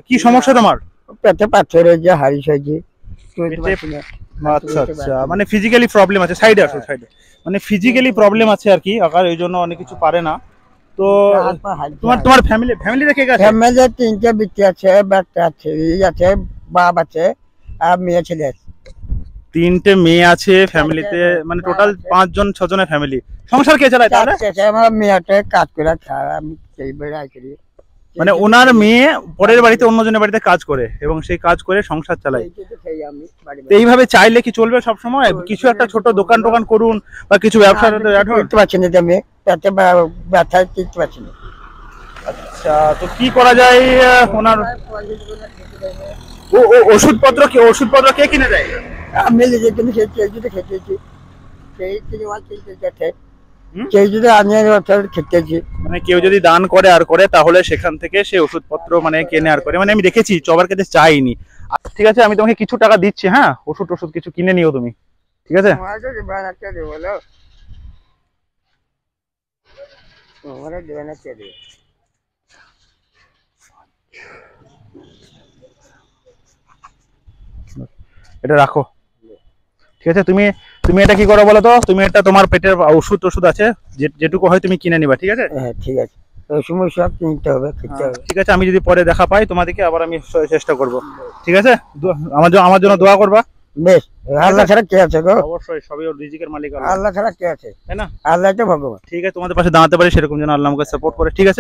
কি সমস্যা তোমার? পেটে পাথর হয়েছে, হাড়ি হয়েছে। আচ্ছা আচ্ছা, মানে ফিজিক্যালি প্রবলেম আছে। সাইডে আসো, সাইডে। মানে ফিজিক্যালি প্রবলেম আছে আর কি, আকার এই জন্য অনেক কিছু পারে না। তো তোমার তোমার ফ্যামিলি রেখে গেছে? ফ্যামিলি 3টে বিটি আছে, বাচ্চা আছে, এই আছে, বাপ আছে, আর মেয়ে ছেলে আছে। 3টে মেয়ে আছে ফ্যামিলিতে, মানে টোটাল 5জন 6জনের ফ্যামিলি। সংসার কে চালায় তাহলে? আমার মেয়েটা কাজ করে খায়, আমি সেই বেড়াই করি। মানে ওনার মেয়ে পরের বাড়িতে অন্যজনের বাড়িতে কাজ করে এবং সেই কাজ করে সংসার চালায়। তো এইভাবে চাইলে কি চলবে সব সময়? কিছু একটা ছোট দোকান টোকান করুন বা কিছু ব্যবসা করতে পারছি না, আমি পেটে ব্যথায় টিকতে পারছি না। আচ্ছা, তো কি করা যায়? ওনার ওষুধপত্র কে কিনে দেয়? আমি নিজে কিন্তু খেতেছি, সেই কেউ যদি আনিয়ে খেতেছি। মানে কেউ যদি দান করে আর করে, তাহলে সেখান থেকে সে ওষুধপত্র মানে কেনে আর করে। মানে আমি দেখেছি, সবার কাছে চাইনি। ঠিক আছে, আমি তোমাকে কিছু টাকা দিচ্ছি, হ্যাঁ? ওষুধ কিছু কিনে নিও তুমি, ঠিক আছে? এটা রাখো, ঠিক আছে? তুমি তুমি এটা কি করো বলো তো? তুমি এটা তোমার পেটের ওষুধ আছে, যেটুকু হয় তুমি কিনে নিবা, ঠিক আছে? হ্যাঁ ঠিক আছে, ওই সময় সব কিনতে হবে, খেতে হবে। ঠিক আছে, আমি যদি পরে দেখা পাই তোমাদেরকে, আবার আমি চেষ্টা করব, ঠিক আছে? আমার জন্য দোয়া করবা। বেশ, আল্লাহ ছাড়া কে আছে গো? অবশ্যই, সবই ওর রিজিকের মালিক আল্লাহ ছাড়া কে আছে? তাই না? আল্লাহ তো ভগবান। ঠিক আছে, তোমাদের পাশে দাঁড়াতে পারি সেরকম যেন আল্লাহ আমাকে সাপোর্ট করে, ঠিক আছে?